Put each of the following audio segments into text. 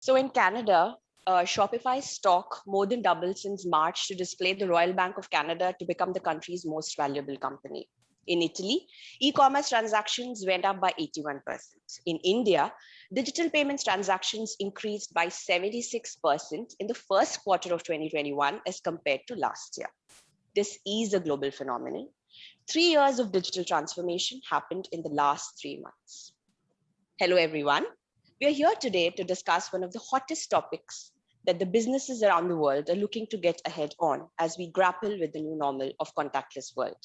So in Canada, Shopify stock more than doubled since March to display the Royal Bank of Canada to become the country's most valuable company. In Italy, e-commerce transactions went up by 81%. In India, digital payments transactions increased by 76% in the first quarter of 2021 as compared to last year. This is a global phenomenon. 3 years of digital transformation happened in the last 3 months. Hello, everyone. We are here today to discuss one of the hottest topics that the businesses around the world are looking to get ahead on as we grapple with the new normal of contactless world.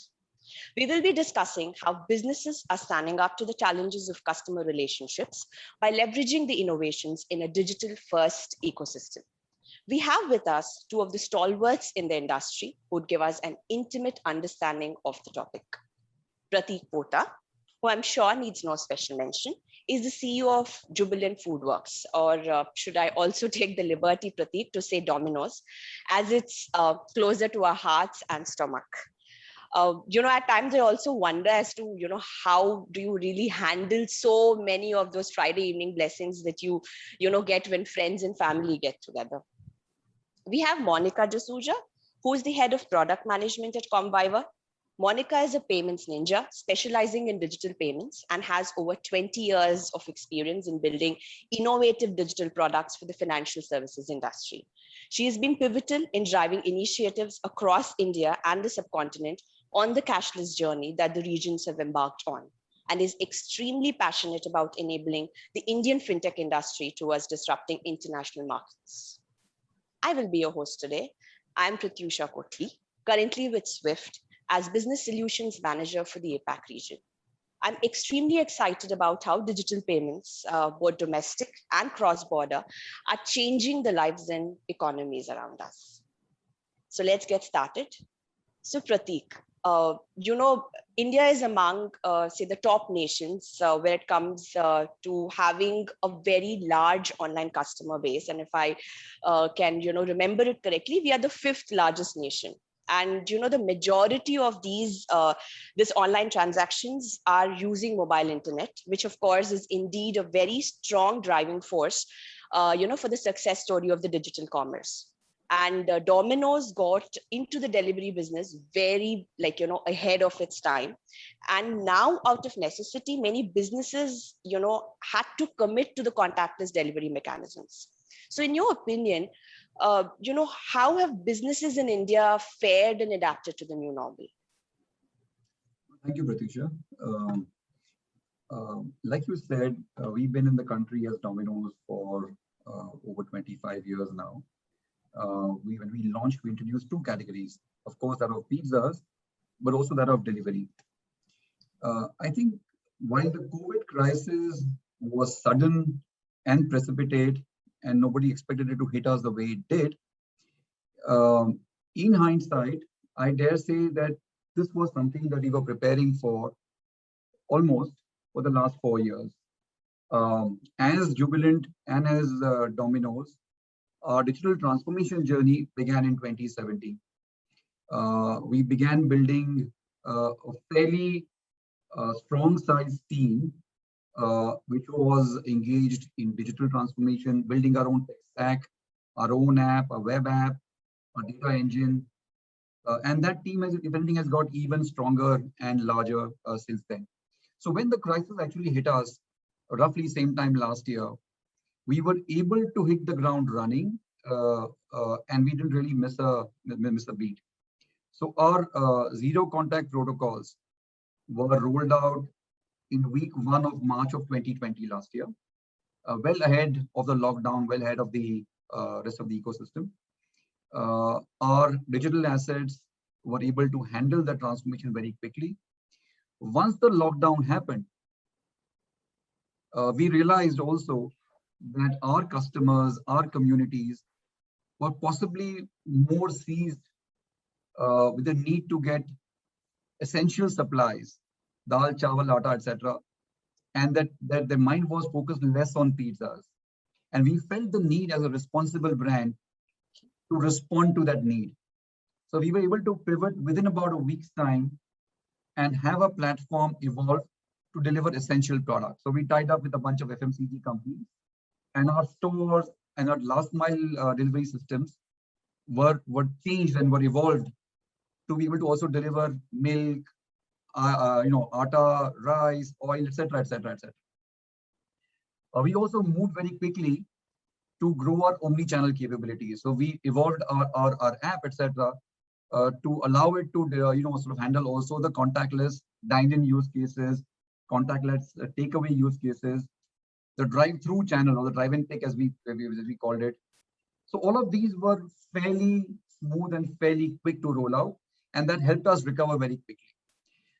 We will be discussing how businesses are standing up to the challenges of customer relationships by leveraging the innovations in a digital first ecosystem. We have with us two of the stalwarts in the industry who would give us an intimate understanding of the topic. Prateek Pota, who I'm sure needs no special mention, is the CEO of Jubilant Foodworks, or should I also take the liberty, Prateek, to say Domino's, as it's closer to our hearts and stomach. At times I also wonder as to, how do you really handle so many of those Friday evening blessings that you get when friends and family get together. We have Monica D'Souza, who is the head of product management at Comviva. Monica is a payments ninja specializing in digital payments and has over 20 years of experience in building innovative digital products for the financial services industry. She has been pivotal in driving initiatives across India and the subcontinent on the cashless journey that the regions have embarked on, and is extremely passionate about enabling the Indian fintech industry towards disrupting international markets. I will be your host today. I'm Pratyusha Kotli, currently with Swift as Business Solutions Manager for the APAC region. I'm extremely excited about how digital payments, both domestic and cross-border, are changing the lives and economies around us. So let's get started. So Prateek, India is among, say, the top nations where it comes to having a very large online customer base. And if I can, remember it correctly, we are the 5th largest nation. And the majority of these online transactions are using mobile internet, which of course is indeed a very strong driving force, for the success story of the digital commerce. And Domino's got into the delivery business very ahead of its time. And now out of necessity, many businesses, had to commit to the contactless delivery mechanisms. So in your opinion, how have businesses in India fared and adapted to the new normal? Thank you, Pratyusha. Like you said, we've been in the country as Domino's for over 25 years now. When we launched, we introduced 2 categories, of course, that of pizzas, but also that of delivery. I think while the COVID crisis was sudden and precipitate, and nobody expected it to hit us the way it did, in hindsight, I dare say that this was something that we were preparing for almost for the last 4 years. As Jubilant and as Domino's, our digital transformation journey began in 2017. We began building a fairly strong sized team, which was engaged in digital transformation, building our own tech stack, our own app, a web app, a data engine. And that team, if anything, has got even stronger and larger since then. So when the crisis actually hit us, roughly same time last year, we were able to hit the ground running, and we didn't really miss a beat. So our zero contact protocols were rolled out in week 1 of March of 2020 last year, well ahead of the lockdown, well ahead of the rest of the ecosystem. Our digital assets were able to handle the transformation very quickly. Once the lockdown happened, we realized also that our customers, our communities were possibly more seized with the need to get essential supplies, dal, chawal, atta, etc., and that their mind was focused less on pizzas. And we felt the need as a responsible brand to respond to that need. So we were able to pivot within about a week's time and have a platform evolve to deliver essential products. So we tied up with a bunch of FMCG companies, and our stores and our last mile delivery systems were changed and were evolved to be able to also deliver milk, atta, rice, oil, etc., etc., etc. We also moved very quickly to grow our omni-channel capabilities. So we evolved our app, etc., to allow it to sort of handle also the contactless dine-in use cases, contactless takeaway use cases, the drive-through channel or the drive-in pick as we called it. So all of these were fairly smooth and fairly quick to roll out, and that helped us recover very quickly.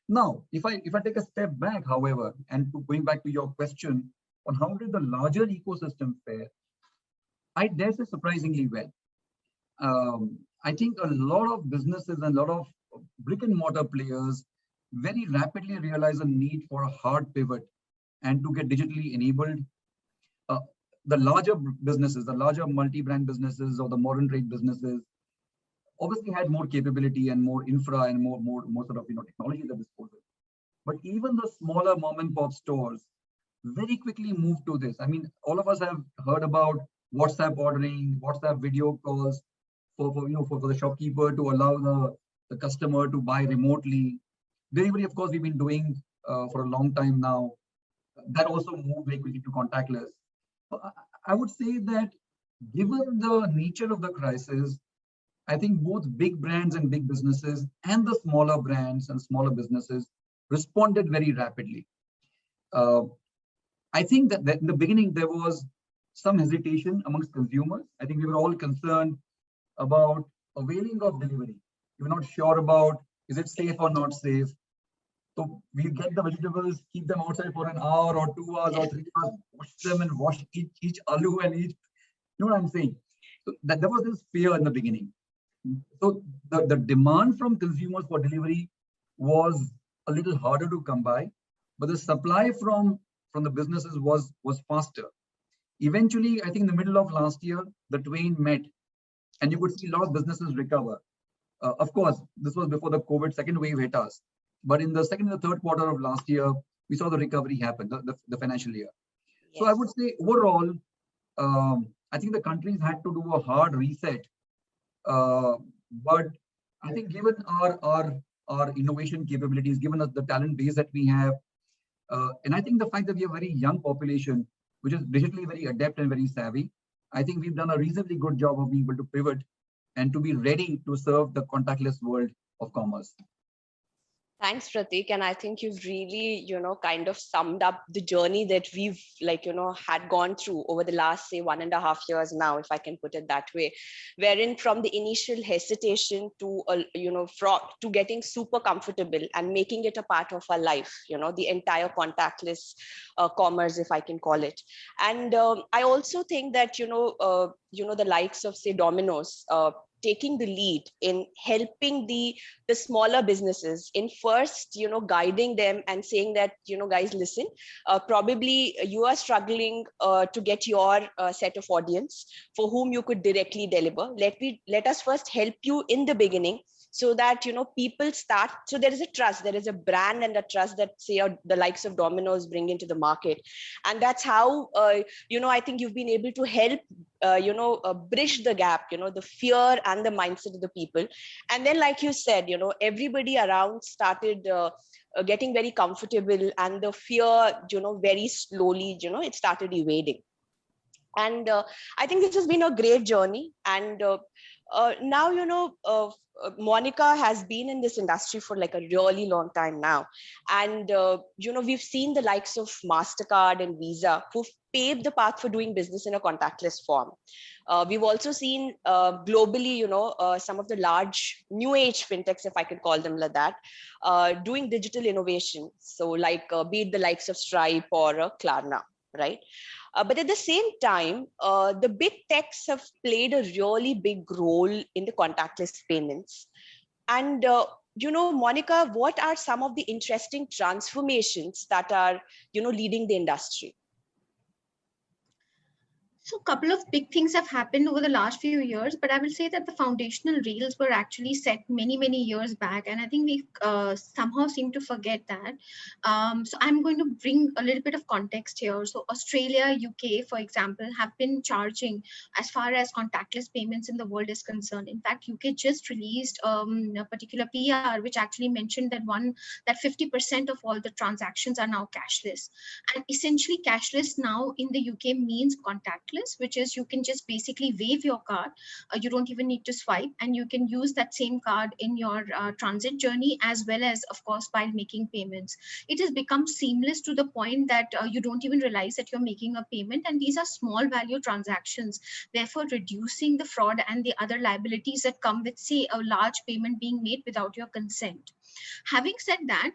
Now, if I take a step back, however, and going back to your question on how did the larger ecosystem fare, I dare say surprisingly well. I think a lot of businesses and a lot of brick and mortar players very rapidly realize a need for a hard pivot and to get digitally enabled. The larger businesses, the larger multi-brand businesses or the modern trade businesses obviously had more capability and more infra and more sort of technology at disposal. But even the smaller mom and pop stores very quickly moved to this. I mean, all of us have heard about WhatsApp ordering, WhatsApp video calls for the shopkeeper to allow the customer to buy remotely. Delivery, of course, we've been doing for a long time now. That also moved very quickly to contactless. I would say that given the nature of the crisis, I think both big brands and big businesses and the smaller brands and smaller businesses responded very rapidly. I think that in the beginning, there was some hesitation amongst consumers. I think we were all concerned about availing of delivery. We were not sure about, is it safe or not safe? So we get the vegetables, keep them outside for an hour or 2 hours or 3 hours, wash them and wash each aloo and each, you know what I'm saying? So there was this fear in the beginning. So the demand from consumers for delivery was a little harder to come by, but the supply from the businesses was faster. Eventually, I think in the middle of last year, the twain met and you could see a lot of businesses recover. Of course, this was before the COVID second wave hit us. But in the second and the third quarter of last year, we saw the recovery happen, the financial year. Yes. So I would say overall, I think the countries had to do a hard reset. But I think given our innovation capabilities, given the talent base that we have, and I think the fact that we have a very young population, which is digitally very adept and very savvy, I think we've done a reasonably good job of being able to pivot and to be ready to serve the contactless world of commerce. Thanks, Prateek. And I think you've really, kind of summed up the journey that we've had gone through over the last, say, 1.5 years now, if I can put it that way, wherein from the initial hesitation to, to getting super comfortable and making it a part of our life, the entire contactless commerce, if I can call it. And I also think that, the likes of, say, Domino's, taking the lead in helping the smaller businesses in first, guiding them and saying that, guys, listen, probably you are struggling to get your set of audience for whom you could directly deliver. Let us first help you in the beginning, so that people start. So there is a trust, there is a brand and a trust that, say, the likes of Domino's bring into the market, and that's how I think you've been able to help bridge the gap, the fear and the mindset of the people. And then, like you said, everybody around started getting very comfortable, and the fear, very slowly, it started evading. And I think this has been a great journey. And now, Monica has been in this industry for like a really long time now. And, we've seen the likes of MasterCard and Visa who've paved the path for doing business in a contactless form. We've also seen globally, some of the large new age fintechs, if I could call them like that, doing digital innovation. So like be it the likes of Stripe or Klarna, right? But at the same time, the big techs have played a really big role in the contactless payments. And, Monica, what are some of the interesting transformations that are, leading the industry? So a couple of big things have happened over the last few years, but I will say that the foundational rails were actually set many, many years back. And I think we somehow seem to forget that. So I'm going to bring a little bit of context here. So Australia, UK, for example, have been charging as far as contactless payments in the world is concerned. In fact, UK just released a particular PR, which actually mentioned that 50% of all the transactions are now cashless. And essentially cashless now in the UK means contactless, which is you can just basically wave your card. You don't even need to swipe, and you can use that same card in your transit journey, as well as, of course, while making payments. It has become seamless to the point that you don't even realize that you're making a payment. And these are small value transactions, therefore reducing the fraud and the other liabilities that come with, say, a large payment being made without your consent. Having said that,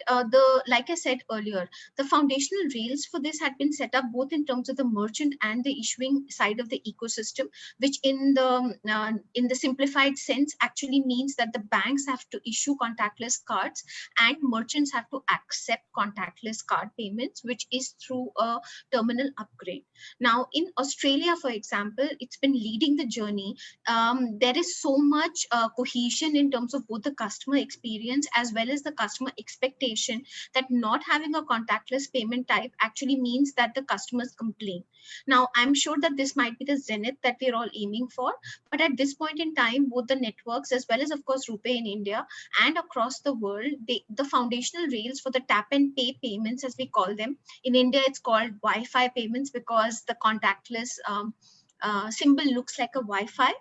like I said earlier, the foundational rails for this had been set up both in terms of the merchant and the issuing side of the ecosystem, which in the simplified sense actually means that the banks have to issue contactless cards and merchants have to accept contactless card payments, which is through a terminal upgrade. Now, in Australia, for example, it's been leading the journey. There is so much cohesion in terms of both the customer experience as well as the customer expectation that not having a contactless payment type actually means that the customers complain. Now, I'm sure that this might be the zenith that we're all aiming for, but at this point in time, both the networks as well as, of course, RuPay in India and across the world, the foundational rails for the tap and pay payments, as we call them. In India, it's called Wi-Fi payments because the contactless symbol looks like a Wi-Fi,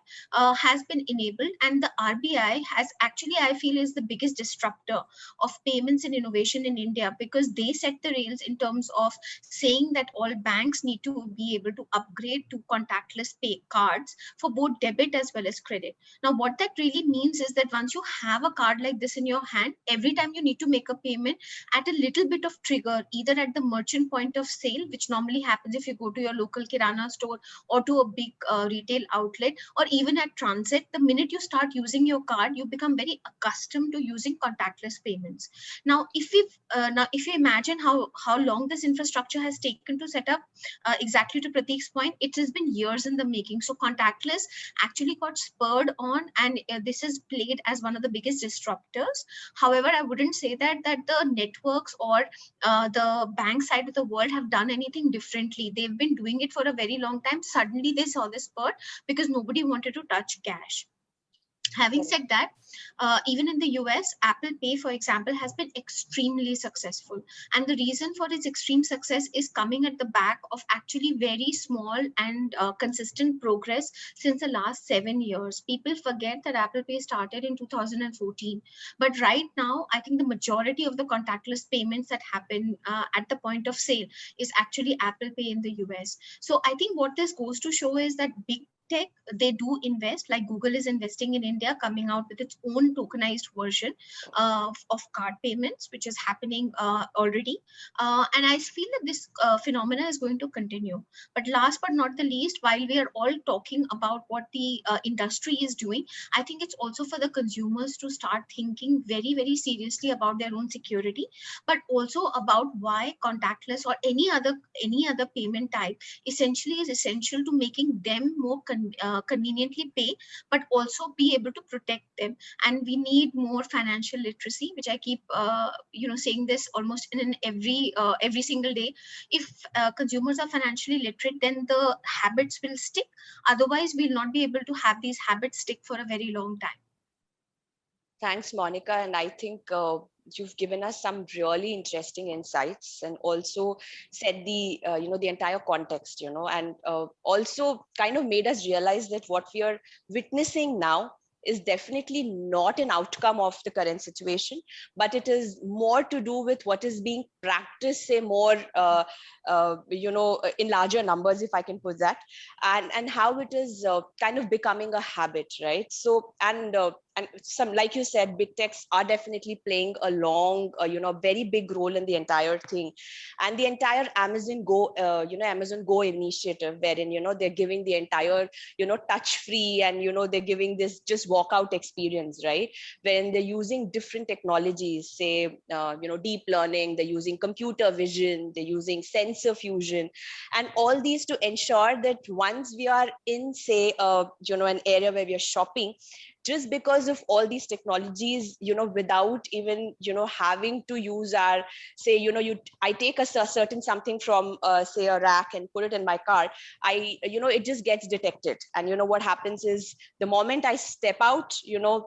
has been enabled. And the RBI has actually, I feel, is the biggest disruptor of payments and innovation in India, because they set the rails in terms of saying that all banks need to be able to upgrade to contactless pay cards for both debit as well as credit. Now, what that really means is that once you have a card like this in your hand, every time you need to make a payment, at a little bit of trigger, either at the merchant point of sale, which normally happens if you go to your local Kirana store or to a big retail outlet, or even at transit, the minute you start using your card, you become very accustomed to using contactless payments. Now, if you imagine how long this infrastructure has taken to set up, exactly to Prateek's point, it has been years in the making. So contactless actually got spurred on, and this is played as one of the biggest disruptors. However, I wouldn't say that the networks or the bank side of the world have done anything differently. They've been doing it for a very long time. Suddenly they saw this spurt because nobody wanted to touch cash. Having said that, even in the US, Apple Pay, for example, has been extremely successful. And the reason for its extreme success is coming at the back of actually very small and consistent progress since the last 7 years. People forget that Apple Pay started in 2014. But right now, I think the majority of the contactless payments that happen at the point of sale is actually Apple Pay in the US. So I think what this goes to show is that big tech, they do invest, like Google is investing in India, coming out with its own tokenized version of card payments, which is happening already. And I feel that this phenomena is going to continue. But last but not the least, while we are all talking about what the industry is doing, I think it's also for the consumers to start thinking very, very seriously about their own security, but also about why contactless or any other payment type essentially is essential to making them more conveniently pay, but also be able to protect them. And we need more financial literacy, which I keep saying this almost in every single day. If consumers are financially literate, then the habits will stick. Otherwise, we'll not be able to have these habits stick for a very long time. Thanks, Monica. And I think you've given us some really interesting insights, and also said the the entire context, and also kind of made us realize that what we are witnessing now is definitely not an outcome of the current situation, but it is more to do with what is being practiced, say more, in larger numbers, if I can put that, and how it is kind of becoming a habit, right? So, and and some, like you said, big techs are definitely playing a long, very big role in the entire thing. And the entire Amazon Go, Amazon Go initiative, wherein, they're giving the entire, touch free, and, they're giving this just walkout experience, right? When they're using different technologies, say, deep learning, they're using computer vision, they're using sensor fusion, and all these to ensure that once we are in, say, an area where we are shopping, just because of all these technologies, without even, having to use our, say, I take a certain something from, say, a rack and put it in my car, it just gets detected. And what happens is, the moment I step out,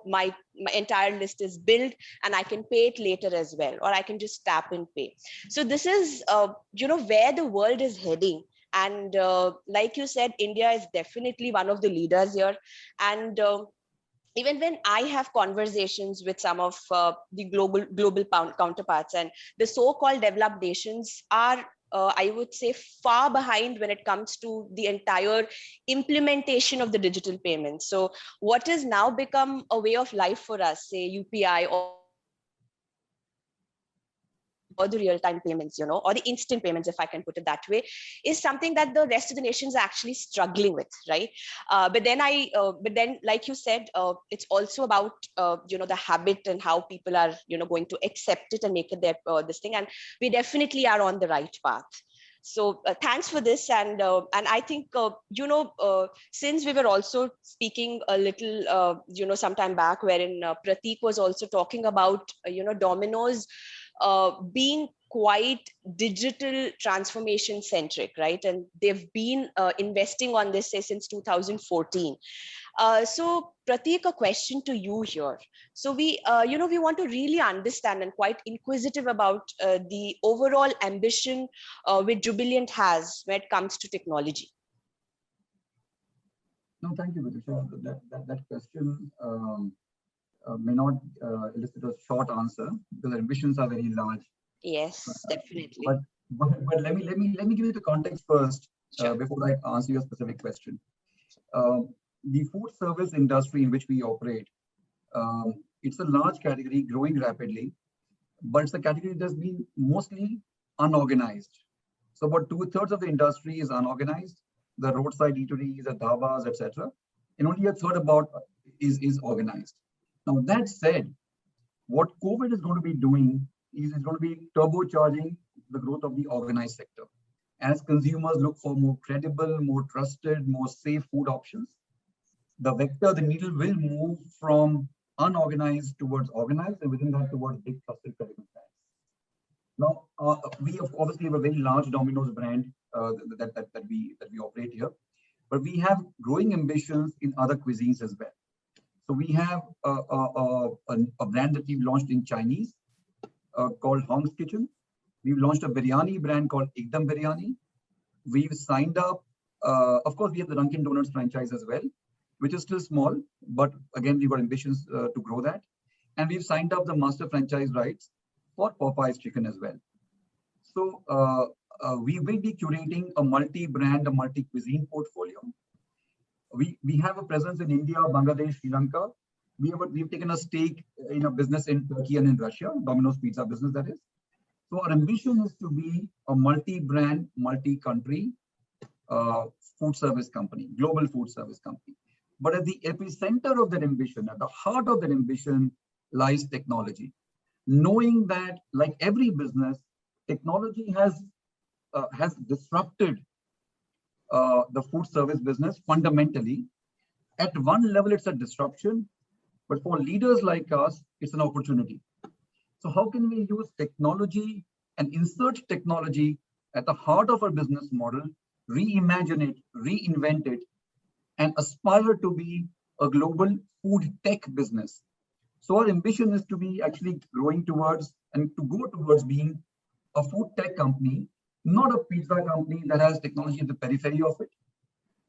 my entire list is built, and I can pay it later as well, or I can just tap and pay. So this is, where the world is heading. And like you said, India is definitely one of the leaders here. And even when I have conversations with some of the global counterparts, and the so-called developed nations are, I would say, far behind when it comes to the entire implementation of the digital payments. So what has now become a way of life for us, say UPI or the real-time payments, or the instant payments, if I can put it that way, is something that the rest of the nations are actually struggling with, right? But then, like you said, it's also about, the habit and how people are, going to accept it and make it their this thing. And we definitely are on the right path. So thanks for this. And I think, since we were also speaking a little, sometime back, wherein Prateek was also talking about, Domino's being quite digital transformation centric, right? And they've been investing on this, say, since 2014. So Prateek, a question to you here. So we want to really understand and quite inquisitive about the overall ambition which Jubilant has when it comes to technology. No, thank you, Vidisha. That question may not elicit a short answer, because the ambitions are very large. Yes, definitely. But let me give you the context first, Sure. before I answer your specific question. The food service industry in which we operate, it's a large category growing rapidly, but it's a category that's been mostly unorganized. So about 2/3 of the industry is unorganized, the roadside eateries, the dhabas, etc. And only a third about is organized. Now that said, what COVID is going to be doing is it's going to be turbocharging the growth of the organized sector. As consumers look for more credible, more trusted, more safe food options, the vector, the needle will move from unorganized towards organized, and within that towards big trusted credible brands. Now, we obviously have a very large Domino's brand that we operate here, but we have growing ambitions in other cuisines as well. So we have a brand that we've launched in Chinese called Hong's Kitchen. We've launched a biryani brand called Ekdum Biryani. We've signed up, of course, we have the Dunkin' Donuts franchise as well, which is still small, but again, we've got ambitions to grow that. And we've signed up the master franchise rights for Popeye's Chicken as well. So we will be curating a multi-brand, a multi-cuisine portfolio. We have a presence in India, Bangladesh, Sri Lanka. We've taken a stake in a business in Turkey and in Russia, Domino's Pizza business, that is. So our ambition is to be a multi-brand, multi-country food service company, global food service company. But at the epicenter of that ambition, at the heart of that ambition, lies technology. Knowing that, like every business, technology has disrupted the food service business fundamentally. At one level, it's a disruption, but for leaders like us, it's an opportunity. So how can we use technology and insert technology at the heart of our business model, reimagine it, reinvent it, and aspire to be a global food tech business? So our ambition is to be actually growing towards and to go towards being a food tech company, not a pizza company that has technology at the periphery of it,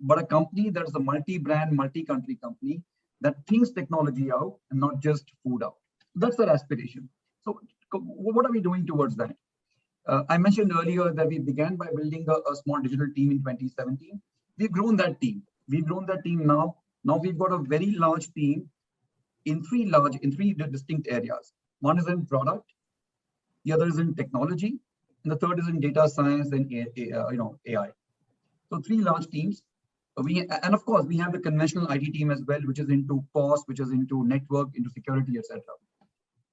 but a company that is a multi-brand, multi-country company that thinks technology out and not just food out. That's our aspiration. So what are we doing towards that? I mentioned earlier that we began by building a small digital team in 2017. We've grown that team. We've grown that team now. Now we've got a very large team in three distinct areas. One is in product, the other is in technology, and the third is in data science and AI. So three large teams. And of course, we have the conventional IT team as well, which is into cost, which is into network, into security, etc.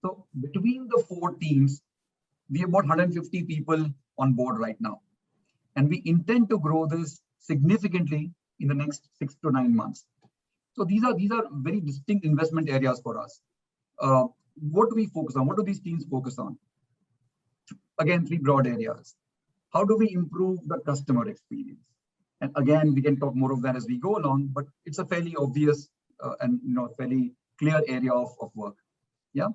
So between the four teams, we have about 150 people on board right now. And we intend to grow this significantly in the next 6 to 9 months. So these are very distinct investment areas for us. What do we focus on? What do these teams focus on? Again, three broad areas. How do we improve the customer experience? And again, we can talk more of that as we go along, but it's a fairly obvious and fairly clear area of work. Yeah.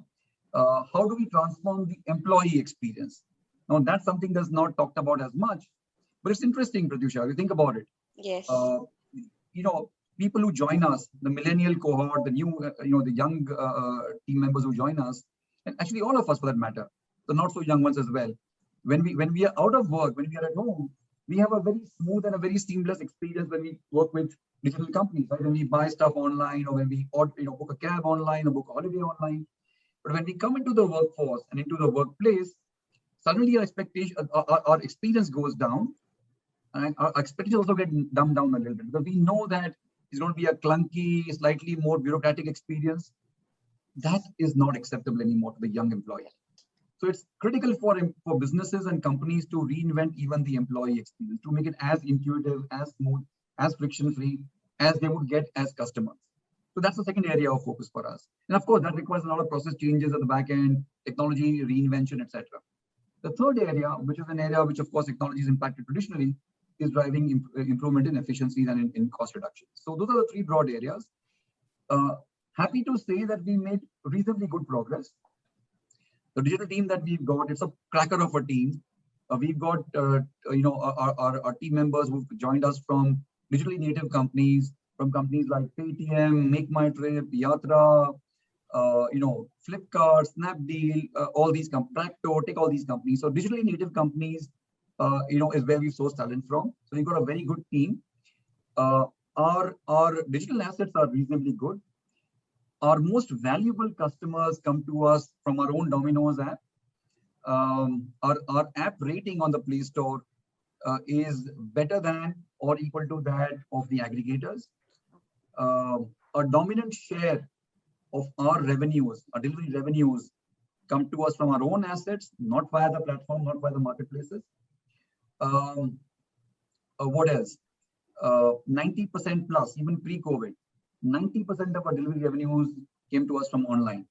How do we transform the employee experience? Now, that's something that's not talked about as much, but it's interesting, Pratyusha. You think about it. Yes. People who join us, the millennial cohort, the new, the young team members who join us, and actually all of us for that matter, the not so young ones as well. When we are out of work, when we are at home, we have a very smooth and a very seamless experience when we work with digital companies, right? When we buy stuff online, or when we book a cab online or book a holiday online. But when we come into the workforce and into the workplace, suddenly our experience goes down, and our expectations also get dumbed down a little bit, because we know that it's going to be a clunky, slightly more bureaucratic experience. That is not acceptable anymore to the young employee. So it's critical for businesses and companies to reinvent even the employee experience, to make it as intuitive, as smooth, as friction-free as they would get as customers. So that's the second area of focus for us. And of course, that requires a lot of process changes at the back end, technology, reinvention, etc. The third area, which is an area which of course technology is impacted traditionally, is driving improvement in efficiencies and in cost reduction. So those are the three broad areas. Happy to say that we made reasonably good progress. The digital team that we've got, it's a cracker of a team. We've got our team members who've joined us from digitally native companies, from companies like Paytm, Make My Trip, Yatra, Flipkart, Snapdeal, all these companies, Tracto, take all these companies. So digitally native companies, is where we source talent from. So we've got a very good team. Our digital assets are reasonably good. Our most valuable customers come to us from our own Domino's app. Our app rating on the Play Store is better than or equal to that of the aggregators. A dominant share of our revenues, our delivery revenues, come to us from our own assets, not via the platform, not via the marketplaces. What else? 90% plus, even pre-COVID, 90% of our delivery revenues came to us from online.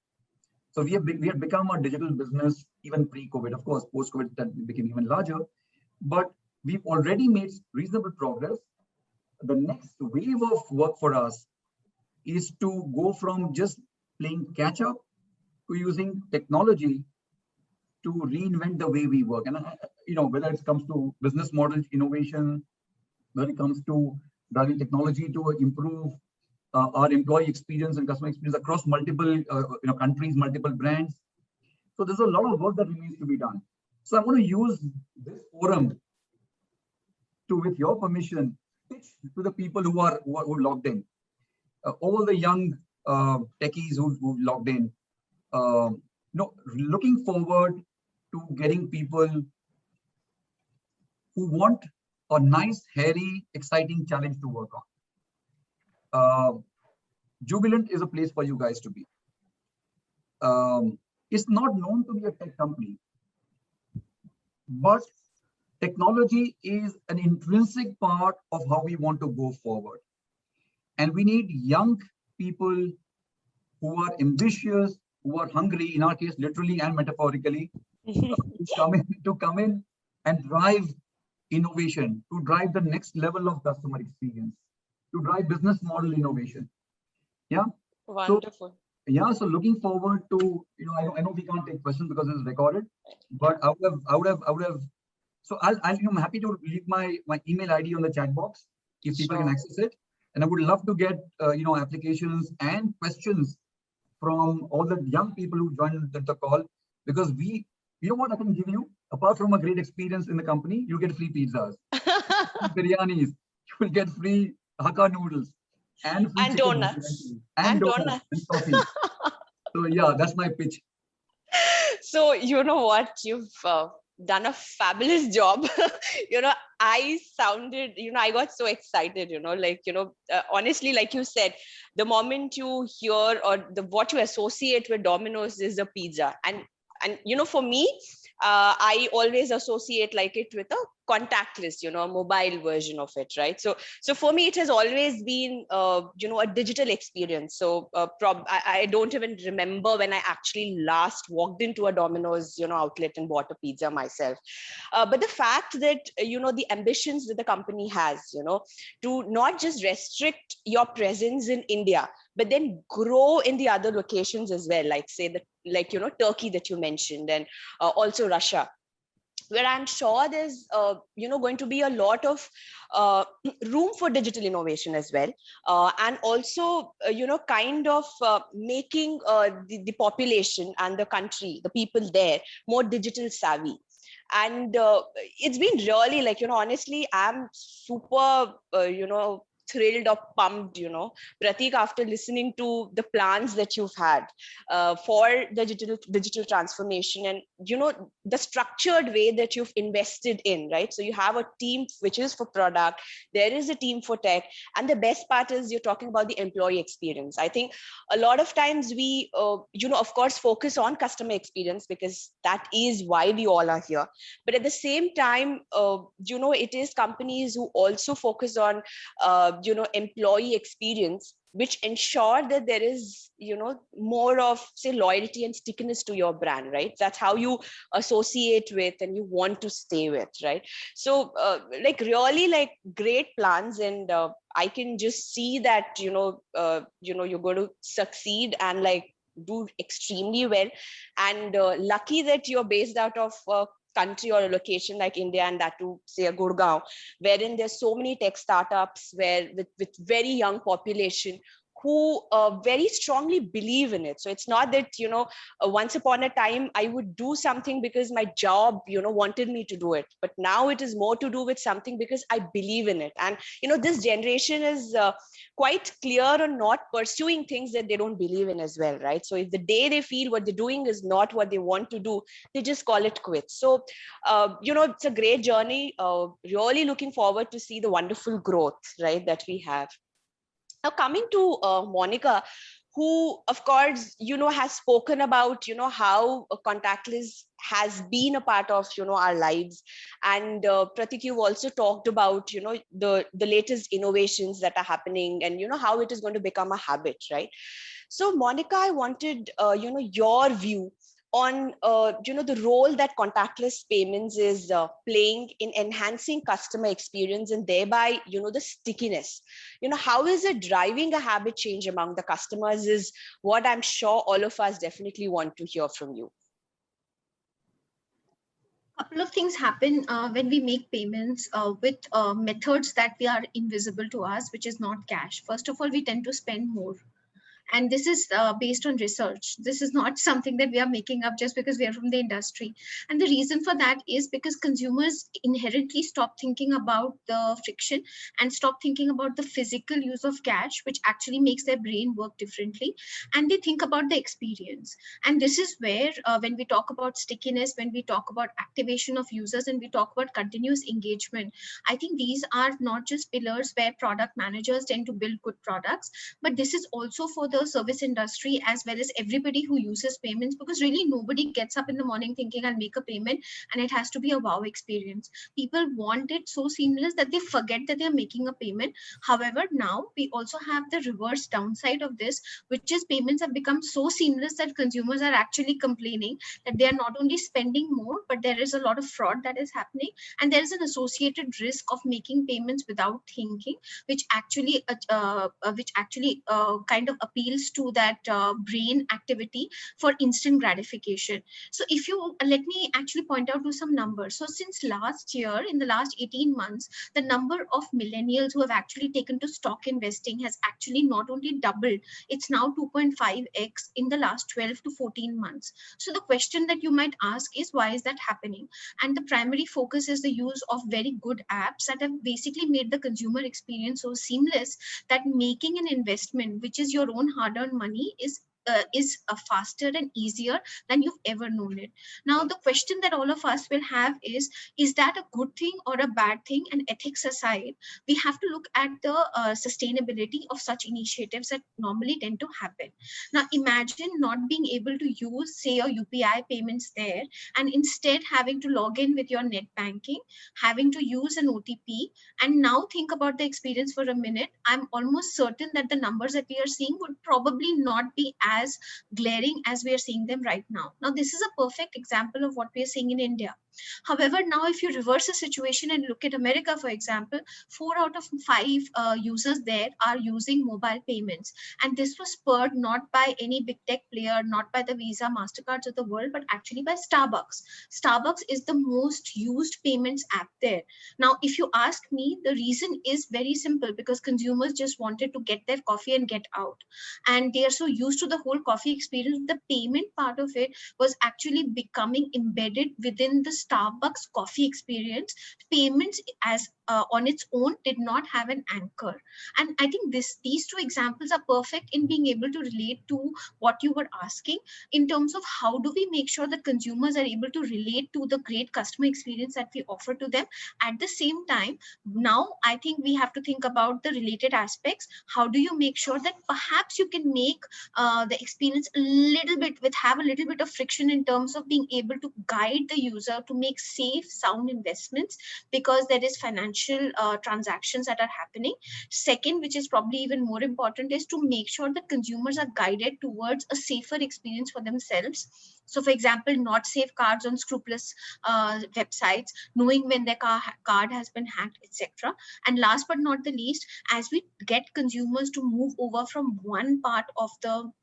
So we have become a digital business even pre-COVID. Of course, post-COVID that became even larger, but we've already made reasonable progress. The next wave of work for us is to go from just playing catch up to using technology to reinvent the way we work. And whether it comes to business model innovation, whether it comes to driving technology to improve our employee experience and customer experience across multiple countries, multiple brands. So there's a lot of work that remains to be done. So I'm going to use this forum to, with your permission, pitch to the people who are logged in, all the young techies who've logged in. Looking forward to getting people who want a nice, hairy, exciting challenge to work on. Jubilant is a place for you guys to be. It's not known to be a tech company, but technology is an intrinsic part of how we want to go forward. And we need young people who are ambitious, who are hungry, in our case, literally and metaphorically, to come in and drive innovation, to drive the next level of customer experience, to drive business model innovation. Yeah. Wonderful. So looking forward to, I know we can't take questions because it's recorded, but I would have. So I'm happy to leave my email ID on the chat box if people can access it. And I would love to get, applications and questions from all the young people who joined the call, because what I can give you, apart from a great experience in the company, you get free pizzas, biryanis, you will get free Hakka noodles. and free And chicken donuts. incidentally, and And donuts donuts. and coffee. So yeah, that's my pitch. So you know what, you've done a fabulous job. I sounded, I got so excited, honestly, like you said, the moment you hear or what you associate with Domino's is a pizza. And for me, I always associate like it with a contactless, a mobile version of it, right? So for me, it has always been, a digital experience. So I don't even remember when I actually last walked into a Domino's, outlet and bought a pizza myself. But the fact that, the ambitions that the company has, to not just restrict your presence in India, but then grow in the other locations as well, like say that, like, Turkey that you mentioned, and also Russia, where I'm sure there's going to be a lot of room for digital innovation as well, and also kind of making the population and the country, the people there, more digital savvy. And it's been really, like, honestly, I'm super thrilled or pumped, Pratik, after listening to the plans that you've had for the digital transformation, and the structured way that you've invested in, right? So you have a team which is for product, there is a team for tech, and the best part is you're talking about the employee experience. I think a lot of times we of course focus on customer experience, because that is why we all are here. But at the same time, it is companies who also focus on employee experience, which ensure that there is more of, say, loyalty and stickiness to your brand, right? That's how you associate with and you want to stay with, right? So like, really, like, great plans. And I can just see that you're going to succeed and, like, do extremely well. And lucky that you're based out of country or a location like India, and that to say a Gurgaon, wherein there's so many tech startups where with very young population who very strongly believe in it. So it's not that, once upon a time I would do something because my job, wanted me to do it. But now it is more to do with something because I believe in it. And, this generation is quite clear on not pursuing things that they don't believe in as well, right? So if the day they feel what they're doing is not what they want to do, they just call it quits. So, it's a great journey. Really looking forward to see the wonderful growth, right, that we have. Now, coming to Monica, who, of course, has spoken about, how contactless has been a part of, our lives. And Pratik, you've also talked about, the latest innovations that are happening, and, how it is going to become a habit, right? So, Monica, I wanted, your view on, the role that contactless payments is playing in enhancing customer experience, and thereby, the stickiness. How is it driving a habit change among the customers is what I'm sure all of us definitely want to hear from you. Couple of things happen when we make payments with methods that we are invisible to us, which is not cash. First of all, we tend to spend more. And this is based on research. This is not something that we are making up just because we are from the industry. And the reason for that is because consumers inherently stop thinking about the friction and stop thinking about the physical use of cash, which actually makes their brain work differently. And they think about the experience. And this is where, when we talk about stickiness, when we talk about activation of users, and we talk about continuous engagement, I think these are not just pillars where product managers tend to build good products, but this is also for the service industry as well as everybody who uses payments, because really nobody gets up in the morning thinking I'll make a payment and it has to be a wow experience. People want it so seamless that they forget that they're making a payment. However, now we also have the reverse downside of this, which is payments have become so seamless that consumers are actually complaining that they are not only spending more, but there is a lot of fraud that is happening, and there is an associated risk of making payments without thinking, which actually kind of appeals appeals to that brain activity for instant gratification. So if you let me actually point out to some numbers. So since last year, in the last 18 months, the number of millennials who have actually taken to stock investing has actually not only doubled, it's now 2.5x in the last 12 to 14 months. So the question that you might ask is, why is that happening? And the primary focus is the use of very good apps that have basically made the consumer experience so seamless that making an investment, which is your own hard-earned money, is faster and easier than you've ever known it. Now, the question that all of us will have is that a good thing or a bad thing? And ethics aside, we have to look at the sustainability of such initiatives that normally tend to happen. Now, imagine not being able to use, say, your UPI payments there, and instead having to log in with your net banking, having to use an OTP, and now think about the experience for a minute. I'm almost certain that the numbers that we are seeing would probably not be as glaring as we are seeing them right now. Now, this is a perfect example of what we are seeing in India. However, now if you reverse the situation and look at America, for example, 4 out of 5 users there are using mobile payments. And this was spurred not by any big tech player, not by the Visa, MasterCards of the world, but actually by Starbucks. Starbucks is the most used payments app there. Now, if you ask me, the reason is very simple, because consumers just wanted to get their coffee and get out. And they are so used to the whole coffee experience, the payment part of it was actually becoming embedded within the Starbucks coffee experience. Payments as on its own did not have an anchor. And I think these two examples are perfect in being able to relate to what you were asking in terms of how do we make sure that consumers are able to relate to the great customer experience that we offer to them. At the same time, now I think we have to think about the related aspects. How do you make sure that perhaps you can make the experience a little bit have a little bit of friction in terms of being able to guide the user to make safe, sound investments, because there is financial transactions that are happening. Second, which is probably even more important, is to make sure that consumers are guided towards a safer experience for themselves. So, for example, not save cards on scrupulous websites, knowing when their card has been hacked, etc. And last but not the least, as we get consumers to move over from one part of the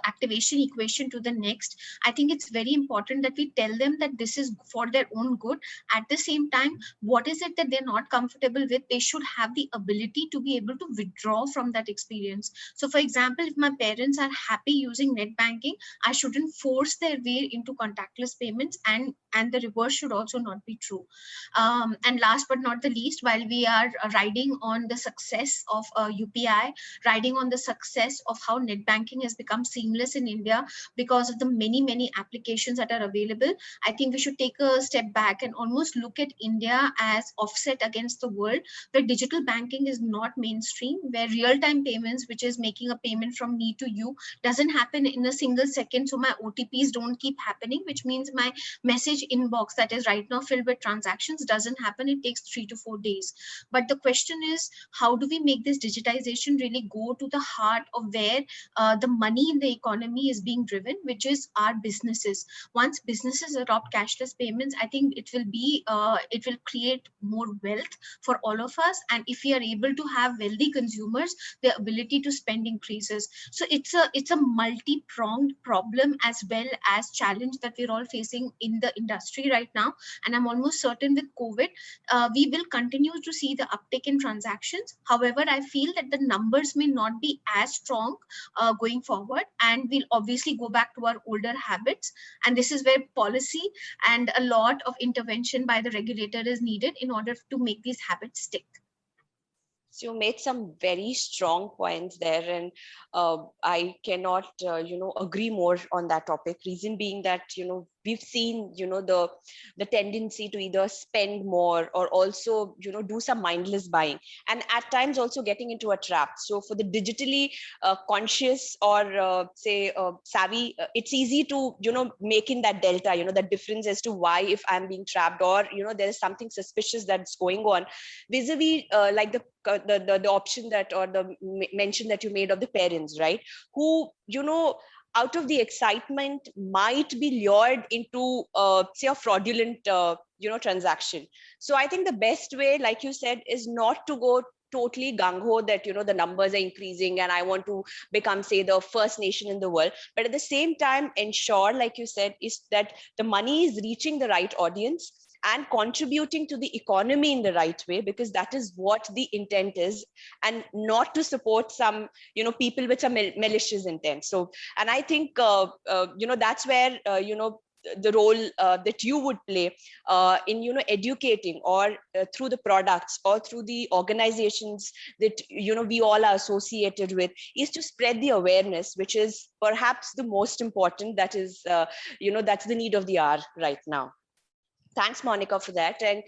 activation equation to the next, I think it's very important that we tell them that this is for their own good. At the same time, what is it that they're not comfortable with, they should have the ability to be able to withdraw from that experience. So for example, if my parents are happy using net banking, I shouldn't force their way into contactless payments, and the reverse should also not be true. And last but not the least, while we are riding on the success of UPI, riding on the success of how net banking has become seamless in India because of the many applications that are available, I think we should take a step back and almost look at India as offset against the world, where digital banking is not mainstream, where real-time payments, which is making a payment from me to you, doesn't happen in a single second. So my OTPs don't keep happening, which means my message inbox that is right now filled with transactions doesn't happen. It takes 3 to 4 days. But the question is, how do we make this digitization really go to the heart of where the money in the economy is being driven, which is our businesses. Once businesses adopt cashless payments, I think it will create more wealth for all of us. And if we are able to have wealthy consumers, the ability to spend increases. So it's a multi-pronged problem as well as challenge that we're all facing in the industry right now. And I'm almost certain with COVID, we will continue to see the uptick in transactions. However, I feel that the numbers may not be as strong going forward, and we'll obviously go back to our older habits. And this is where policy and a lot of intervention by the regulator is needed in order to make these habits stick. So you made some very strong points there, and I cannot, agree more on that topic. Reason being that, we've seen, the tendency to either spend more or also, do some mindless buying, and at times also getting into a trap. So for the digitally conscious or say savvy, it's easy to, make in that delta, that difference as to why, if I'm being trapped or, there is something suspicious that's going on, vis-a-vis like the option that, or the mention that you made of the parents, right, who, out of the excitement might be lured into say a fraudulent transaction. So I think the best way, like you said, is not to go totally gung-ho that, the numbers are increasing and I want to become, say, the first nation in the world. But at the same time, ensure, like you said, is that the money is reaching the right audience and contributing to the economy in the right way, because that is what the intent is, and not to support some, people with some malicious intent. So, and I think, that's where, the role that you would play in educating, or through the products or through the organizations that we all are associated with, is to spread the awareness, which is perhaps the most important. That is that's the need of the hour right now. Thanks, Monica, for that. And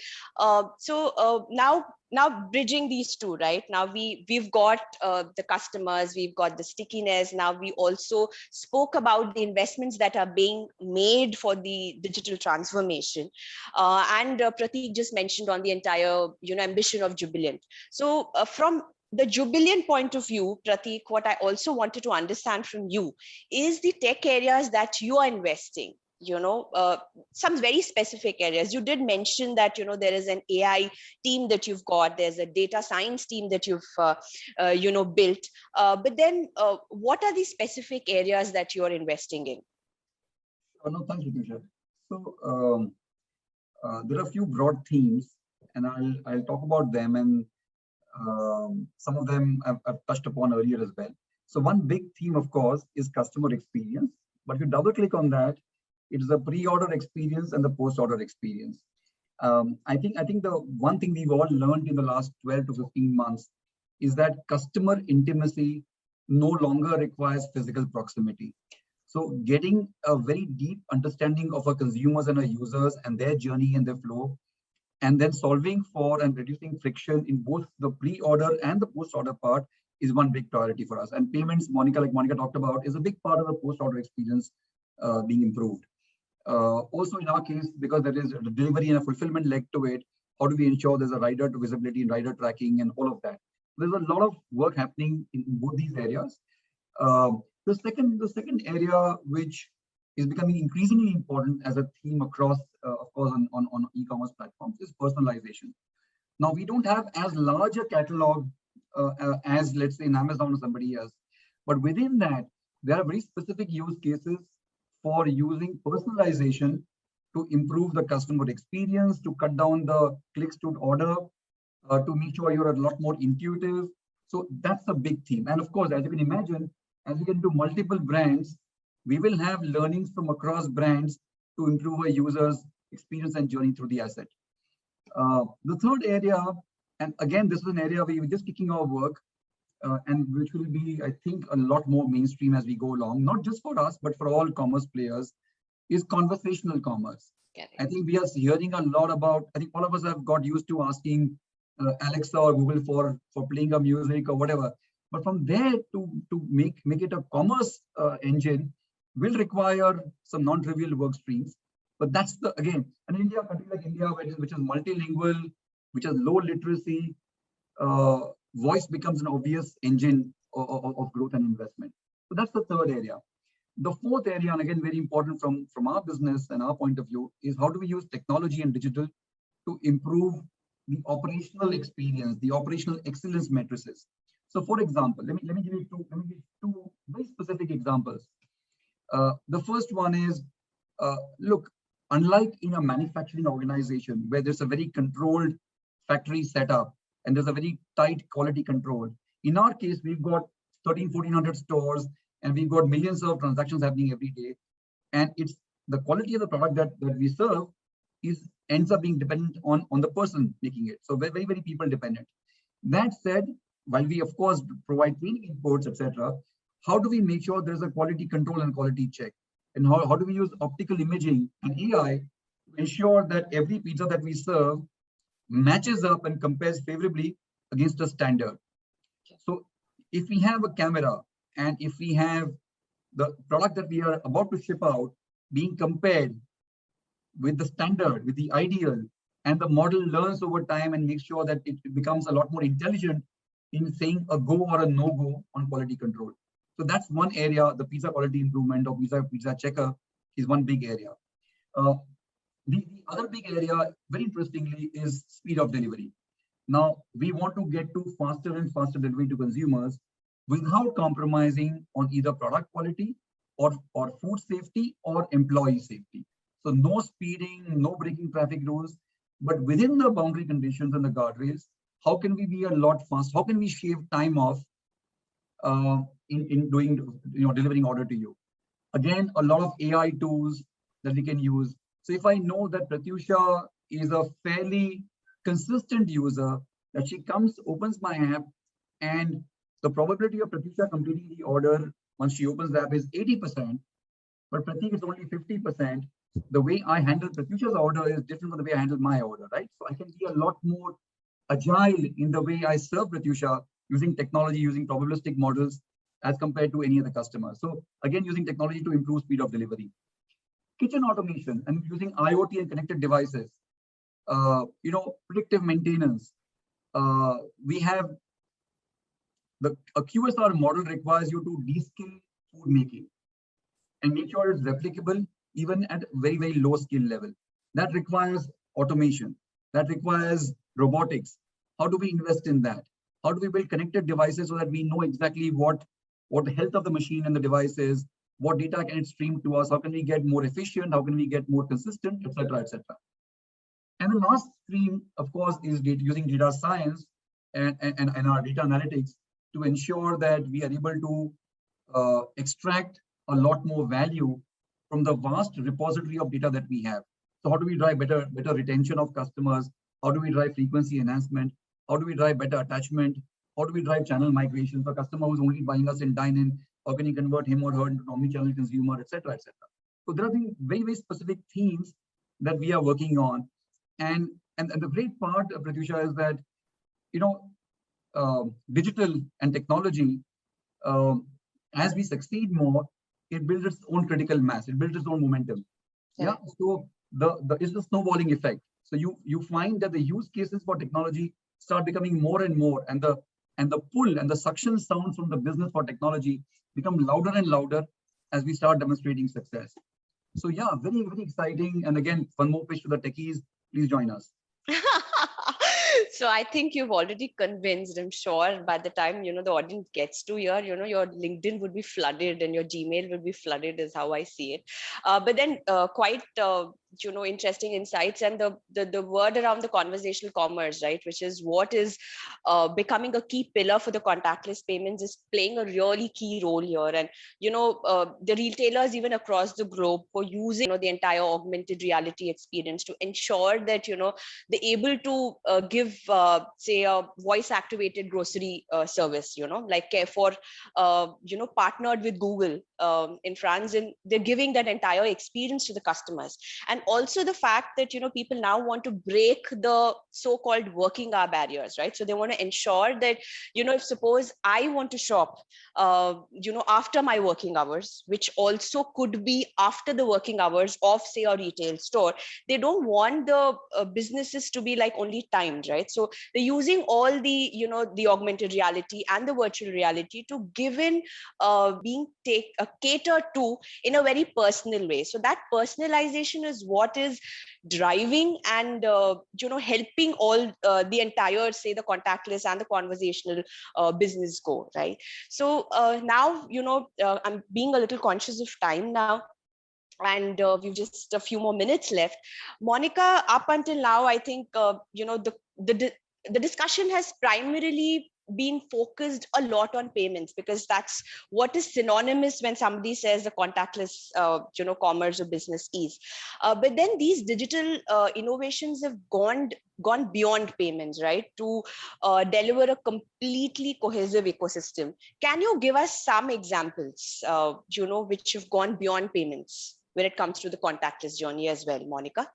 now bridging these two, right? Now we've got the customers, we've got the stickiness. Now we also spoke about the investments that are being made for the digital transformation, and Prateek just mentioned on the entire ambition of Jubilant. So from the Jubilant point of view, Prateek, what I also wanted to understand from you is the tech areas that you are investing. Some very specific areas. You did mention that there is an AI team that you've got, there's a data science team that you've built, but then what are the specific areas that you're investing in? No, thanks, Ritusha. So there are a few broad themes, and I'll talk about them, and some of them I've touched upon earlier as well. So one big theme, of course, is customer experience. But if you double click on that, it is the pre-order experience and the post-order experience. I think the one thing we've all learned in the last 12 to 15 months is that customer intimacy no longer requires physical proximity. So getting a very deep understanding of our consumers and our users and their journey and their flow, and then solving for and reducing friction in both the pre-order and the post-order part is one big priority for us. And payments, like Monica talked about, is a big part of the post-order experience being improved. Also in our case, because there is a delivery and a fulfillment leg to it, how do we ensure there's a rider to visibility and rider tracking and all of that? There's a lot of work happening in both these areas. The second area, which is becoming increasingly important as a theme across, of course, on e-commerce platforms, is personalization. Now, we don't have as large a catalog as, let's say, in Amazon or somebody else, but within that, there are very specific use cases for using personalization to improve the customer experience, to cut down the clicks to order, to make sure you're a lot more intuitive. So that's a big theme. And of course, as you can imagine, as we get into multiple brands, we will have learnings from across brands to improve our users' experience and journey through the asset. The third area, and again, this is an area where we're just kicking our work, and which will be, I think, a lot more mainstream as we go along, not just for us, but for all commerce players, is conversational commerce. I think we are hearing a lot about, I think all of us have got used to asking Alexa or Google for playing a music or whatever. But from there to make it a commerce engine will require some non-trivial work streams. But that's again, an India, country like India, which is multilingual, which has low literacy, voice becomes an obvious engine of growth and investment. So that's the third area. The fourth area, and again, very important from our business and our point of view, is how do we use technology and digital to improve the operational experience, the operational excellence matrices. So for example, let me give you two very specific examples. The first one is, look, unlike in a manufacturing organization where there's a very controlled factory setup and there's a very tight quality control, in our case, we've got 1,400 stores and we've got millions of transactions happening every day. And it's the quality of the product that we serve ends up being dependent on the person making it. So very, very people dependent. That said, while we of course provide training inputs, etc., how do we make sure there's a quality control and quality check? And how do we use optical imaging and AI to ensure that every pizza that we serve matches up and compares favorably against a standard? So if we have a camera and if we have the product that we are about to ship out being compared with the standard, with the ideal, and the model learns over time and makes sure that it becomes a lot more intelligent in saying a go or a no-go on quality control. So that's one area, the pizza quality improvement or pizza checker is one big area. The other big area, very interestingly, is speed of delivery. Now, we want to get to faster and faster delivery to consumers without compromising on either product quality or food safety or employee safety. So no speeding, no breaking traffic rules, but within the boundary conditions and the guardrails, how can we be a lot fast? How can we shave time off in doing, delivering order to you? Again, a lot of AI tools that we can use. So if I know that Pratyusha is a fairly consistent user, that she comes, opens my app, and the probability of Pratyusha completing the order once she opens the app is 80%, but Pratik is only 50%. The way I handle Pratyusha's order is different from the way I handle my order, right? So I can be a lot more agile in the way I serve Pratyusha using technology, using probabilistic models as compared to any other customer. So again, using technology to improve speed of delivery. Kitchen automation and using IoT and connected devices, predictive maintenance. We have a QSR model requires you to de-skill food making and make sure it's replicable even at very, very low skill level. That requires automation. That requires robotics. How do we invest in that? How do we build connected devices so that we know exactly what the health of the machine and the device is, what data can it stream to us, how can we get more efficient, how can we get more consistent, etc., etc. And the last stream, of course, is using data science and our data analytics to ensure that we are able to extract a lot more value from the vast repository of data that we have. So how do we drive better retention of customers? How do we drive frequency enhancement? How do we drive better attachment? How do we drive channel migration for a customer who's only buying us in dine-in? How can you convert him or her into an omni-channel consumer, etc., etc. So there are very, very specific themes that we are working on. And the great part, Pratyusha, is that, digital and technology, as we succeed more, it builds its own critical mass. It builds its own momentum. Yeah. So it's the snowballing effect. So you find that the use cases for technology start becoming more and more, and the pull and the suction sounds from the business for technology become louder and louder as we start demonstrating success. So yeah, very, very exciting. And again, one more pitch to the techies, please join us. So I think you've already convinced. I'm sure by the time the audience gets to here, your LinkedIn would be flooded and your Gmail would be flooded, is how I see it. But then quite interesting insights, and the word around the conversational commerce, right, which is what is becoming a key pillar for the contactless payments, is playing a really key role here. And the retailers even across the globe for using the entire augmented reality experience to ensure that they're able to give say a voice activated grocery service, like Carrefour partnered with Google in France, and they're giving that entire experience to the customers. And also the fact that people now want to break the so-called working hour barriers, right? So they want to ensure that if suppose I want to shop after my working hours, which also could be after the working hours of say a retail store, they don't want the businesses to be like only timed, right? So they're using all the the augmented reality and the virtual reality to give in being catered to in a very personal way. So that personalization is what is driving and helping all the entire say the contactless and the conversational business go, right? So now I'm being a little conscious of time now, and we've just a few more minutes left. Monica, up until now, I think the discussion has primarily been focused a lot on payments, because that's what is synonymous when somebody says the contactless commerce or business is. But then these digital innovations have gone beyond payments, right, to deliver a completely cohesive ecosystem. Can you give us some examples which have gone beyond payments when it comes to the contactless journey as well, Monica?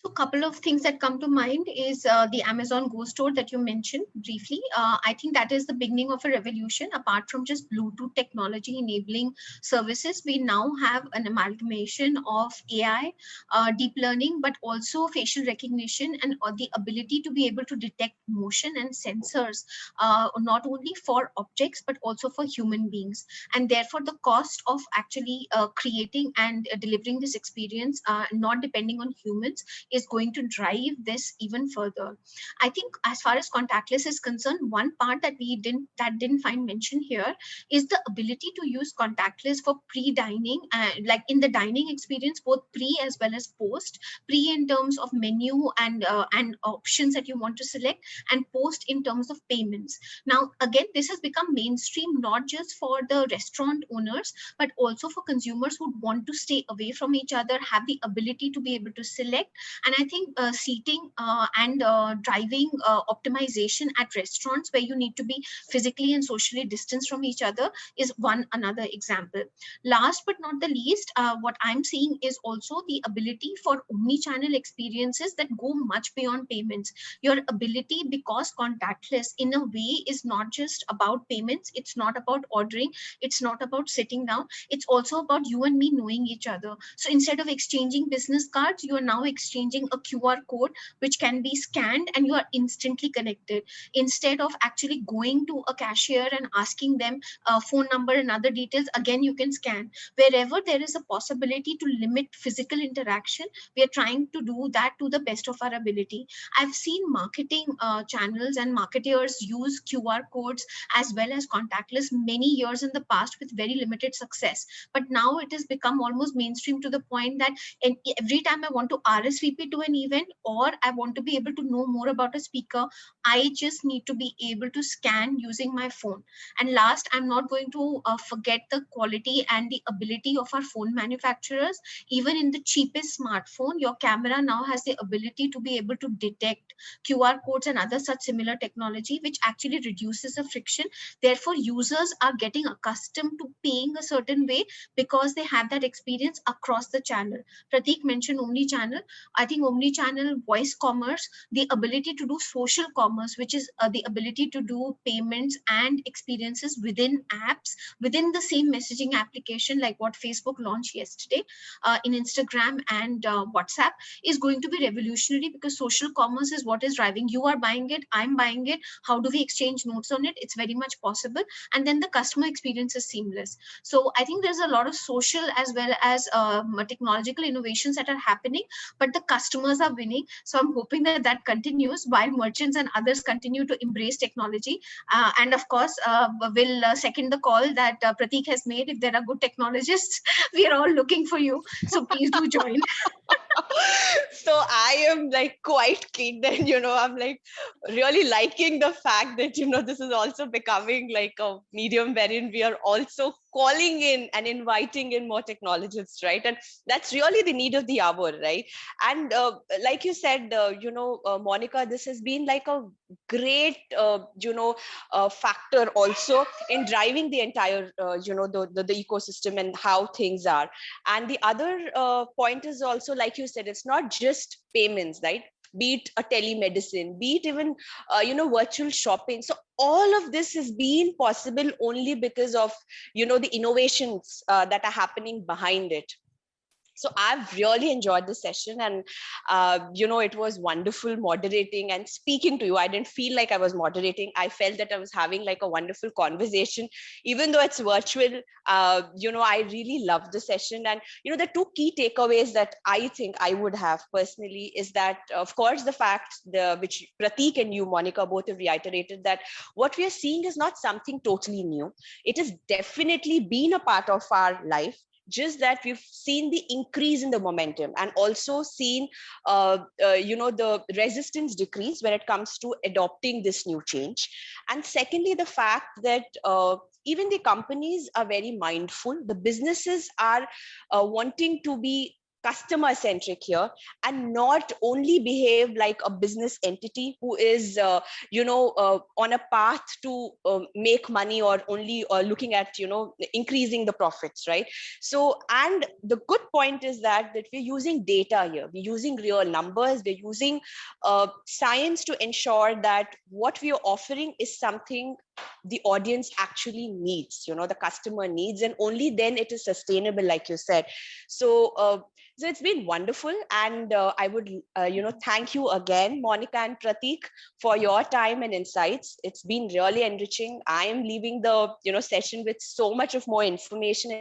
So a couple of things that come to mind is the Amazon Go store that you mentioned briefly. I think that is the beginning of a revolution. Apart from just Bluetooth technology enabling services, we now have an amalgamation of AI, deep learning, but also facial recognition and the ability to be able to detect motion and sensors, not only for objects, but also for human beings. And therefore, the cost of actually creating and delivering this experience, not depending on humans, is going to drive this even further. I think as far as contactless is concerned, one part that didn't find mention here is the ability to use contactless for pre-dining, like in the dining experience, both pre as well as post. Pre in terms of menu and options that you want to select, and post in terms of payments. Now, again, this has become mainstream not just for the restaurant owners, but also for consumers who want to stay away from each other, have the ability to be able to select. And I think seating and driving optimization at restaurants where you need to be physically and socially distanced from each other is one another example. Last but not the least, what I'm seeing is also the ability for omni-channel experiences that go much beyond payments. Your ability, because contactless in a way is not just about payments, it's not about ordering, it's not about sitting down, it's also about you and me knowing each other. So instead of exchanging business cards, you are now exchanging a QR code which can be scanned and you are instantly connected. Instead of actually going to a cashier and asking them phone number and other details, again you can scan. Wherever there is a possibility to limit physical interaction, we are trying to do that to the best of our ability. I've seen marketing channels and marketers use QR codes as well as contactless many years in the past with very limited success. But now it has become almost mainstream to the point that every time I want to RSVP to an event or I want to be able to know more about a speaker, I just need to be able to scan using my phone. And last, I'm not going to forget the quality and the ability of our phone manufacturers. Even in the cheapest smartphone, your camera now has the ability to be able to detect QR codes and other such similar technology, which actually reduces the friction. Therefore, users are getting accustomed to paying a certain way because they have that experience across the channel. Prateek mentioned omni-channel. I think omni-channel voice commerce, the ability to do social commerce, which is the ability to do payments and experiences within apps, within the same messaging application, like what Facebook launched yesterday in Instagram and WhatsApp, is going to be revolutionary, because social commerce is what is driving. You are buying it, I'm buying it. How do we exchange notes on it? It's very much possible. And then the customer experience is seamless. So I think there's a lot of social as well as technological innovations that are happening, but the customers are winning. So I'm hoping that that continues while merchants and others continue to embrace technology. And of course, will second the call that Prateek has made. If there are good technologists, we are all looking for you. So please do join. So I am like quite keen, and I'm like really liking the fact that this is also becoming like a medium wherein we are also calling in and inviting in more technologists, right? And that's really the need of the hour, right? And like you said, Monica, this has been like a great factor also in driving the entire the ecosystem and how things are. And the other point is also, like you said, it's not just payments, right? Be it a telemedicine, be it even virtual shopping. So all of this has been possible only because of the innovations that are happening behind it. So I've really enjoyed the session, and it was wonderful moderating and speaking to you. I didn't feel like I was moderating. I felt that I was having like a wonderful conversation, even though it's virtual. I really loved the session. And the two key takeaways that I think I would have personally is that, of course, the fact which Prateek and you, Monica, both have reiterated, that what we are seeing is not something totally new. It has definitely been a part of our life, just that we've seen the increase in the momentum and also seen the resistance decrease when it comes to adopting this new change. And secondly, the fact that even the companies are very mindful, the businesses are wanting to be customer centric here and not only behave like a business entity who is on a path to make money, or only looking at increasing the profits, right? So, and the good point is that we're using data here, we're using real numbers, we're using science to ensure that what we are offering is something the audience actually needs, the customer needs, and only then it is sustainable, like you said. So so it's been wonderful, and I would thank you again, Monica and Prateek, for your time and insights. It's been really enriching. I am leaving the session with so much of more information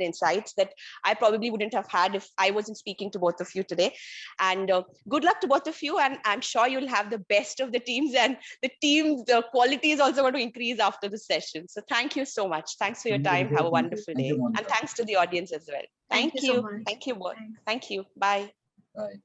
insights that I probably wouldn't have had if I wasn't speaking to both of you today. And good luck to both of you. And I'm sure you'll have the best of the teams, and the quality is also going to increase after the session. So thank you so much. Thanks for your time. Have a wonderful day. And thanks to the audience as well. Thank you so much. Thank you both. Thanks. Thank you. Bye. Bye.